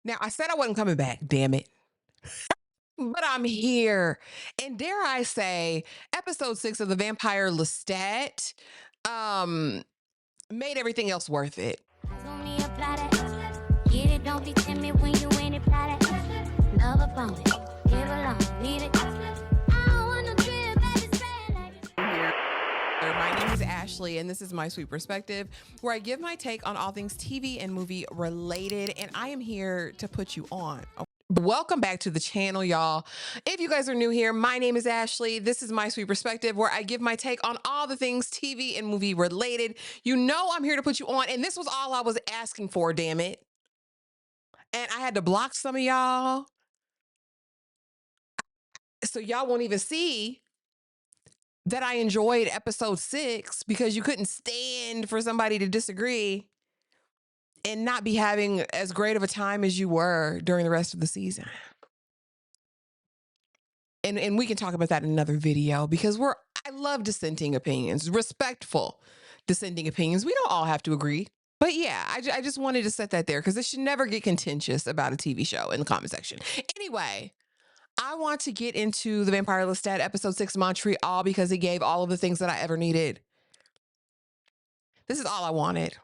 Now, I said I wasn't coming back, damn it. But I'm here. And dare I say, episode 6 of the Vampire Lestat um made everything else worth it. Only apply that. Get it, don't be timid when you ain't apply that. Love upon it. Give along, need it. I don't want no trip, baby, say like My name is Ashley, and this is My Sweet Perspective, where I give my take on all things TV and movie related, and I am here to put you on. Welcome back to the channel, y'all. If you guys are new here, my name is Ashley. This is My Sweet Perspective, where I give my take on all the things TV and movie related. You know I'm here to put you on, and this was all I was asking for, damn it. And I had to block some of y'all, so y'all won't even see that I enjoyed episode 6 because you couldn't stand for somebody to disagree and not be having as great of a time as you were during the rest of the season. And we can talk about that in another video because I love dissenting opinions, respectful dissenting opinions. We don't all have to agree. But yeah, I just wanted to set that there because it should never get contentious about a TV show in the comment section. Anyway, I want to get into the Vampire Lestat episode 6 Montreal because it gave all of the things that I ever needed. This is all I wanted.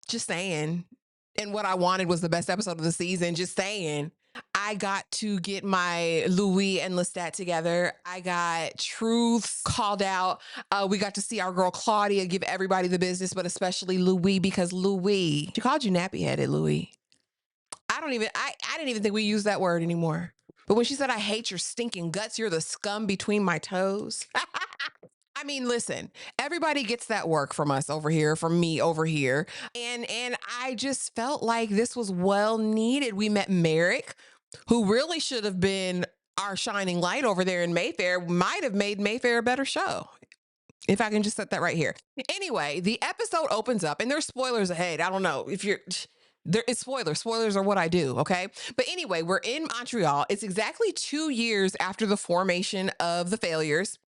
Just saying. And what I wanted was the best episode of the season. Just saying. I got to get my Louis and Lestat together. I got truths called out. We got to see our girl Claudia give everybody the business, but especially Louis, because Louis, she called you nappy headed, Louis. I didn't even think we used that word anymore. But when she said, I hate your stinking guts, you're the scum between my toes. I mean, listen, everybody gets that work from us over here, from me over here. And I just felt like this was well needed. We met Merrick, who really should have been our shining light over there in Mayfair, might have made Mayfair a better show. If I can just set that right here. Anyway, the episode opens up and there's spoilers ahead. I don't know if you're there is spoilers. Spoilers are what I do. Okay. But anyway, we're in Montreal. It's exactly 2 years after the formation of the failures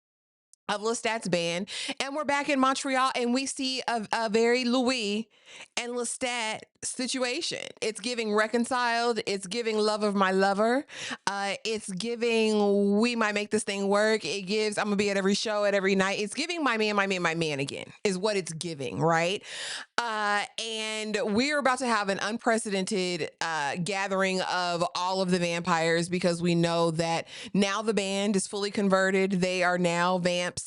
of Lestat's band, and we're back in Montreal, and we see a very Louis and Lestat situation. It's giving reconciled. It's giving love of my lover. It's giving we might make this thing work. It gives I'm gonna be at every show at every night. It's giving my man, my man, my man again is what it's giving, right? And we're about to have an unprecedented gathering of all of the vampires because we know that now the band is fully converted. They are now vamps.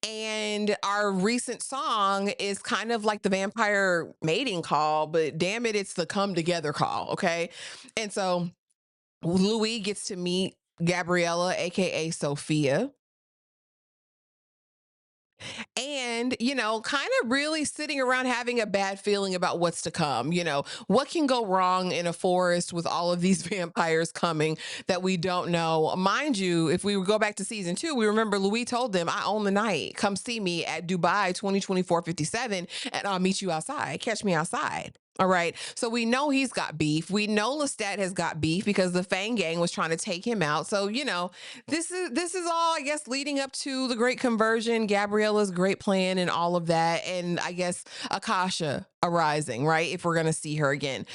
And our recent song is kind of like the vampire mating call, but damn it, it's the come together call. Okay. And so Louis gets to meet Gabriella, aka Sophia, and kind of really sitting around having a bad feeling about what's to come. What can go wrong in a forest with all of these vampires coming that we don't know. Mind you, if we go back to season 2, we remember Louis told them, I own the night, come see me at Dubai 2024-57 and I'll meet you outside, catch me outside. All right. So we know he's got beef. We know Lestat has got beef because the Fang gang was trying to take him out. So, this is all, I guess, leading up to the great conversion, Gabriella's great plan and all of that. And I guess Akasha arising, right? If we're going to see her again.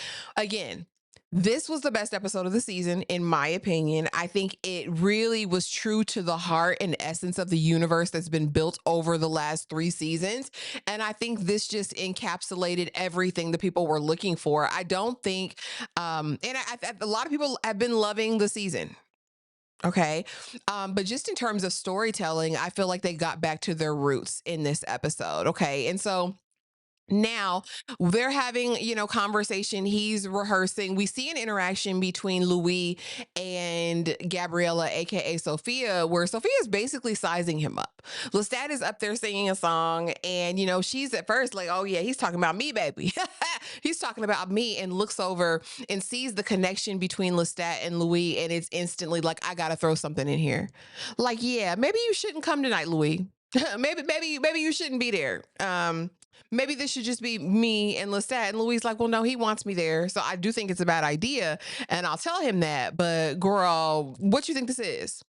This was the best episode of the season, in my opinion. I think it really was true to the heart and essence of the universe that's been built over the last 3 seasons. And I think this just encapsulated everything that people were looking for. I don't think, a lot of people have been loving the season. Okay. But just in terms of storytelling, I feel like they got back to their roots in this episode. Okay. And so now they're having conversation. He's rehearsing. We see an interaction between Louis and Gabriella, aka Sophia, where Sophia is basically sizing him up. Lestat is up there singing a song, and she's at first like, oh yeah, he's talking about me, baby. He's talking about me, and looks over and sees the connection between Lestat and Louis, and it's instantly like, I gotta throw something in here. Like, yeah, maybe you shouldn't come tonight, Louis. maybe you shouldn't be there. Maybe this should just be me and Lestat. And Louis like, well, no, he wants me there. So I do think it's a bad idea. And I'll tell him that. But girl, what you think this is?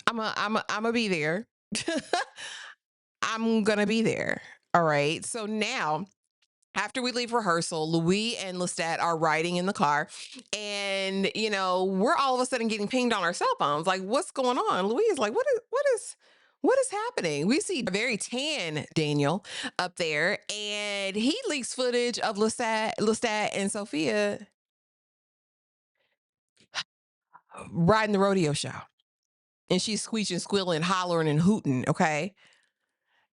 I'm a be there. I'm gonna be there. All right. So now After we leave rehearsal, Louis and Lestat are riding in the car, and we're all of a sudden getting pinged on our cell phones. Like, what's going on? Louis is like, what is happening? We see a very tan Daniel up there, and he leaks footage of Lestat and Sophia riding the rodeo show. And she's screeching, squealing, hollering, and hooting. Okay.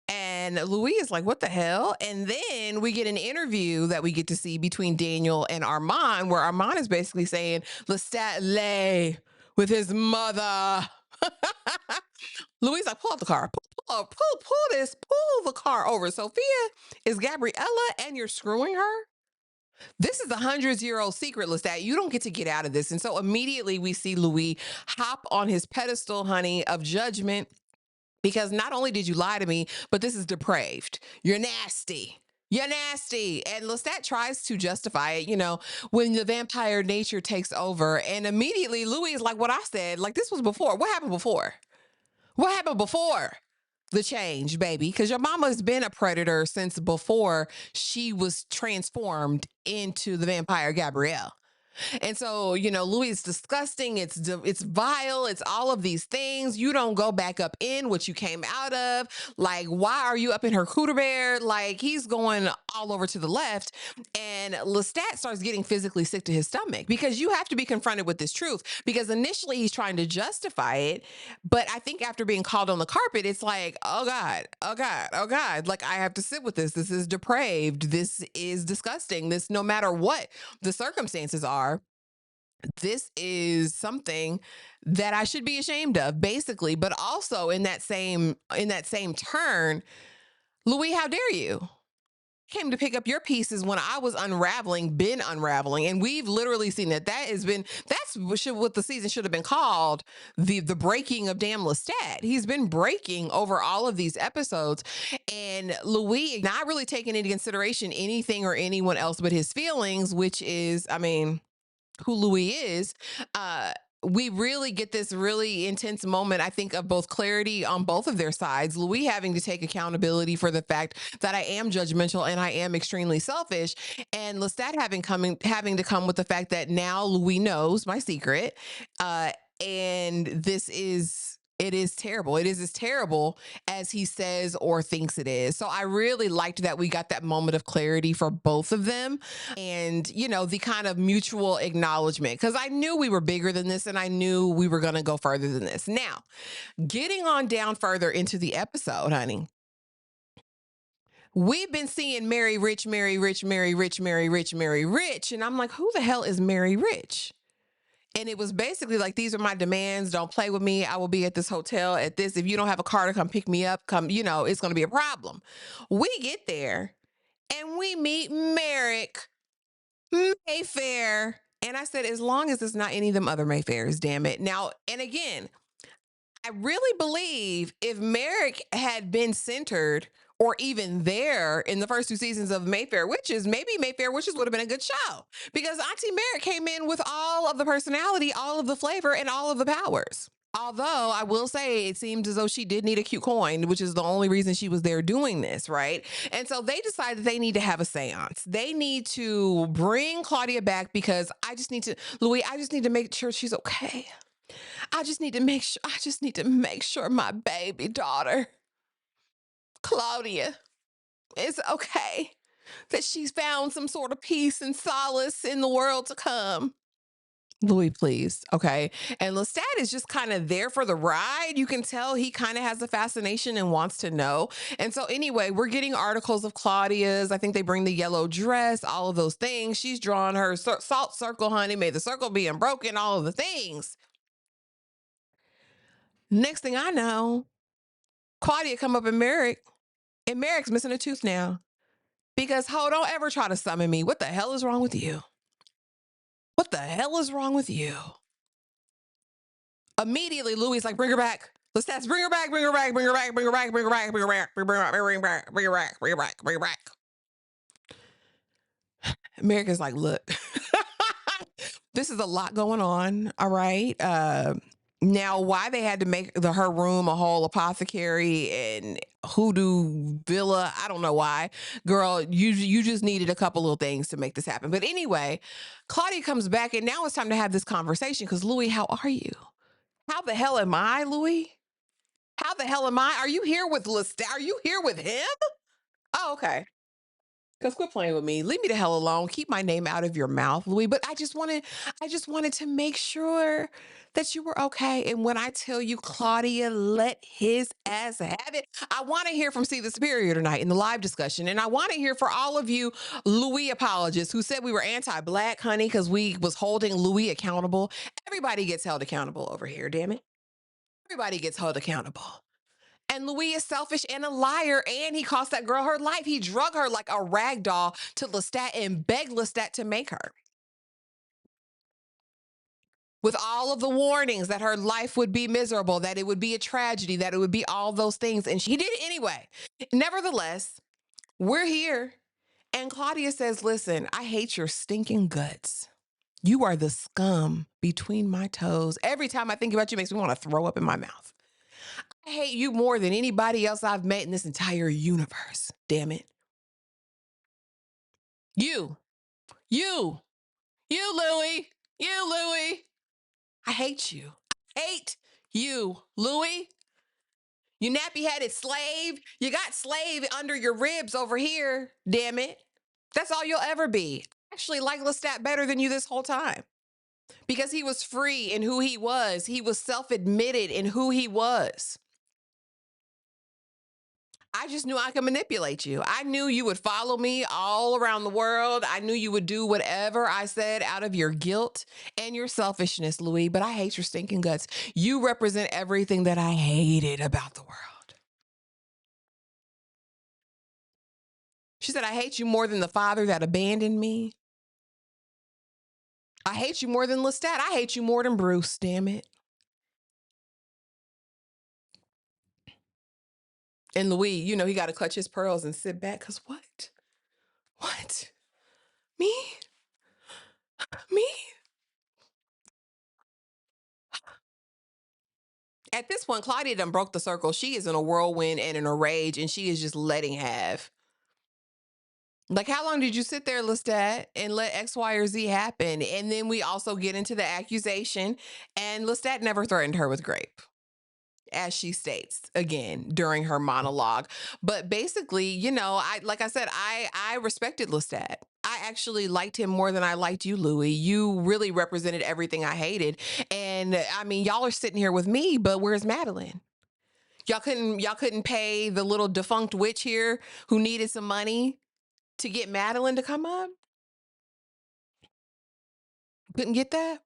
And Louis is like, what the hell? And then we get an interview that we get to see between Daniel and Armand, where Armand is basically saying, Lestat lay with his mother. Louis is like, pull up the car. Pull the car over. Sophia is Gabriella and you're screwing her? This is a 100-year-old secret, Lestat. You don't get out of this. And so immediately we see Louis hop on his pedestal, honey, of judgment, because not only did you lie to me, but this is depraved. You're nasty. You're nasty. And Lestat tries to justify it, when the vampire nature takes over. And immediately Louis is like, what I said, like this was before. What happened before? What happened before the change, baby? Because your mama's been a predator since before she was transformed into the vampire Gabrielle. And so, Louis is disgusting. It's vile. It's all of these things. You don't go back up in what you came out of. Like, why are you up in her cooter bear? Like, he's going all over to the left. And Lestat starts getting physically sick to his stomach because you have to be confronted with this truth. Because initially he's trying to justify it. But I think after being called on the carpet, it's like, oh God, oh God, oh God. Like, I have to sit with this. This is depraved. This is disgusting. This, no matter what the circumstances are, this is something that I should be ashamed of, basically. But also in that same turn, Louis, how dare you? Came to pick up your pieces when I was been unraveling, and we've literally seen that's what the season should have been called, the breaking of damn Lestat. He's been breaking over all of these episodes, and Louis not really taking into consideration anything or anyone else but his feelings, which is, I mean, who Louis is. We really get this really intense moment, I think, of both clarity on both of their sides. Louis having to take accountability for the fact that I am judgmental and I am extremely selfish, and Lestat having to come with the fact that now Louis knows my secret, and it is terrible. It is as terrible as he says or thinks it is. So I really liked that we got that moment of clarity for both of them, and, the kind of mutual acknowledgement, because I knew we were bigger than this and I knew we were going to go further than this. Now, getting on down further into the episode, honey, we've been seeing Mary Rich, Mary Rich, Mary Rich, Mary Rich, Mary Rich. And I'm like, who the hell is Mary Rich? And it was basically like, these are my demands. Don't play with me. I will be at this hotel at this. If you don't have a car to come pick me up, it's going to be a problem. We get there and we meet Merrick, Mayfair. And I said, as long as it's not any of them other Mayfairs, damn it. Now, and again, I really believe if Merrick had been centered or even there in the first two seasons of Mayfair Witches, maybe Mayfair Witches would have been a good show, because Auntie Merrick came in with all of the personality, all of the flavor, and all of the powers. Although I will say it seemed as though she did need a cute coin, which is the only reason she was there doing this, right? And so they decided they need to have a séance. They need to bring Claudia back because Louis, I just need to make sure she's okay. I just need to make sure my baby daughter, Claudia, is okay. That she's found some sort of peace and solace in the world to come. Louis, please. Okay. And Lestat is just kind of there for the ride. You can tell he kind of has a fascination and wants to know. And so, anyway, we're getting articles of Claudia's. I think they bring the yellow dress, all of those things. She's drawn her salt circle, honey. May the circle be unbroken, all of the things. Next thing I know, Claudia come up in Merrick, and Merrick's missing a tooth now. Because, don't ever try to summon me. What the hell is wrong with you? What the hell is wrong with you? Immediately, Louis is like, bring her back. Let's bring her back, bring her back, bring her back, bring her back, bring her back, bring her back, bring her back, bring her back, bring her back, bring her back, bring her back. America's like, look, this is a lot going on. All right. Now, why they had to make her room a whole apothecary and hoodoo villa, I don't know why. Girl, you just needed a couple little things to make this happen. But anyway, Claudia comes back and now it's time to have this conversation because Louis, how are you? How the hell am I, Louis? How the hell am I? Are you here with Lestat? Are you here with him? Oh, okay. Cause quit playing with me. Leave me the hell alone. Keep my name out of your mouth, Louis. But I just wanted to make sure that you were okay. And when I tell you, Claudia, let his ass have it. I want to hear from See the Superior tonight in the live discussion. And I want to hear for all of you Louis apologists who said we were anti-black, honey, because we was holding Louis accountable. Everybody gets held accountable over here, damn it. Everybody gets held accountable. And Louis is selfish and a liar, and he cost that girl her life. He drug her like a rag doll to Lestat and begged Lestat to make her. With all of the warnings that her life would be miserable, that it would be a tragedy, that it would be all those things. And she did it anyway. Nevertheless, we're here. And Claudia says, listen, I hate your stinking guts. You are the scum between my toes. Every time I think about you, it makes me want to throw up in my mouth. I hate you more than anybody else I've met in this entire universe. Damn it. You, you, Louie, you, Louie. I hate you. I hate you, Louie. You nappy headed slave. You got slave under your ribs over here. Damn it. That's all you'll ever be. I actually like Lestat better than you this whole time because he was free in who he was. He was self admitted in who he was. I just knew I could manipulate you. I knew you would follow me all around the world. I knew you would do whatever I said out of your guilt and your selfishness, Louis, but I hate your stinking guts. You represent everything that I hated about the world. She said, I hate you more than the father that abandoned me. I hate you more than Lestat. I hate you more than Bruce, damn it. And Louis, you know, he got to clutch his pearls and sit back because what? What? Me? Me? At this point, Claudia done broke the circle. She is in a whirlwind and in a rage, and she is just letting have. Like, how long did you sit there, Lestat, and let X, Y, or Z happen? And then we also get into the accusation, and Lestat never threatened her with grape, as she states again during her monologue. But basically, you know, like I said, I respected Lestat. I actually liked him more than I liked you, Louis. You really represented everything I hated. And I mean, y'all are sitting here with me, but where's Madeline? Y'all couldn't pay the little defunct witch here who needed some money to get Madeline to come up? Couldn't get that?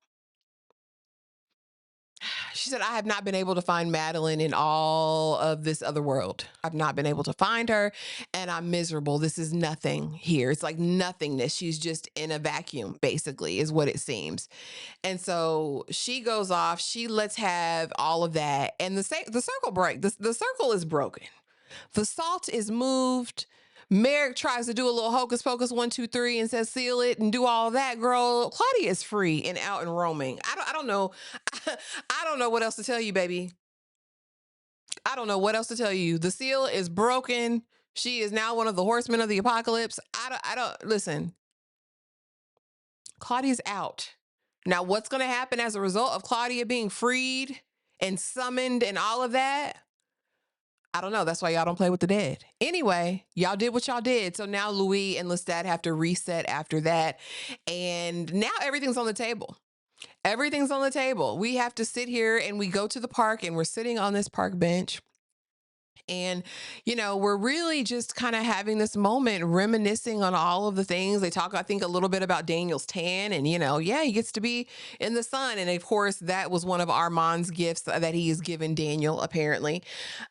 She said, I have not been able to find Madeline in all of this other world. I've not been able to find her and I'm miserable. This is nothing here. It's like nothingness. She's just in a vacuum, basically, is what it seems. And so she goes off. She lets have all of that. And the circle break, the circle is broken. The salt is moved. Merrick tries to do a little hocus pocus 1, 2, 3 and says seal it and do all that. Girl, Claudia is free and out and roaming. I don't know. I don't know what else to tell you, baby. I don't know what else to tell you. The seal is broken. She is now one of the horsemen of the apocalypse. I don't listen. Claudia's out. Now, what's going to happen as a result of Claudia being freed and summoned and all of that? I don't know. That's why y'all don't play with the dead. Anyway, y'all did what y'all did. So now Louis and Lestat have to reset after that. And now everything's on the table. Everything's on the table. We have to sit here and we go to the park and we're sitting on this park bench. And, you know, we're really just kind of having this moment reminiscing on all of the things. They talk, I think, a little bit about Daniel's tan and, you know, yeah, he gets to be in the sun. And of course, that was one of Armand's gifts that he has given Daniel, apparently.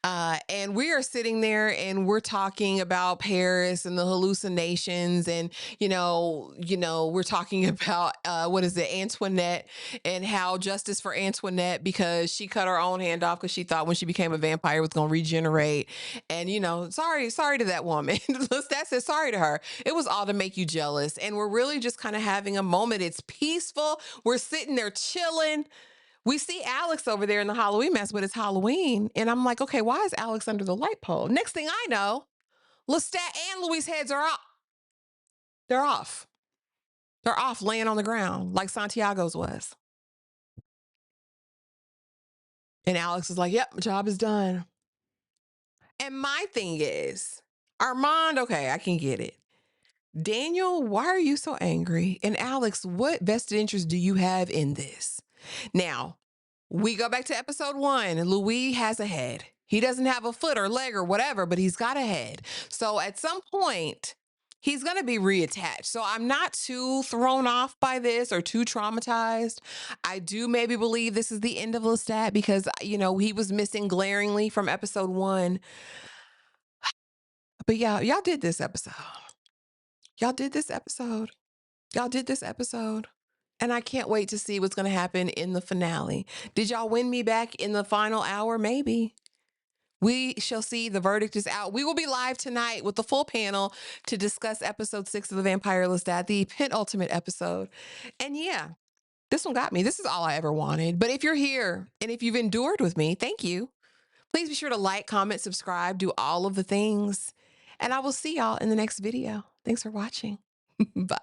And we are sitting there and we're talking about Paris and the hallucinations. And, we're talking about, what is it, Antoinette and how justice for Antoinette, because she cut her own hand off because she thought when she became a vampire it was going to regenerate. And, sorry to that woman. Lestat said sorry to her. It was all to make you jealous. And we're really just kind of having a moment. It's peaceful. We're sitting there chilling. We see Alex over there in the Halloween mess, but it's Halloween. And I'm like, okay, why is Alex under the light pole? Next thing I know, Lestat and Louis' heads are off. They're off. They're off laying on the ground like Santiago's was. And Alex is like, yep, job is done. And my thing is, Armand, okay, I can get it. Daniel, why are you so angry? And Alex, what vested interest do you have in this? Now, we go back to episode 1, and Louis has a head. He doesn't have a foot or leg or whatever, but he's got a head. So at some point, he's going to be reattached. So I'm not too thrown off by this or too traumatized. I do maybe believe this is the end of Lestat because, he was missing glaringly from episode 1. But yeah, y'all did this episode. Y'all did this episode. Y'all did this episode. And I can't wait to see what's going to happen in the finale. Did y'all win me back in the final hour? Maybe. We shall see. The verdict is out. We will be live tonight with the full panel to discuss episode 6 of the Vampire Lestat, the penultimate episode. And yeah, this one got me. This is all I ever wanted. But if you're here and if you've endured with me, thank you. Please be sure to like, comment, subscribe, do all of the things. And I will see y'all in the next video. Thanks for watching. Bye.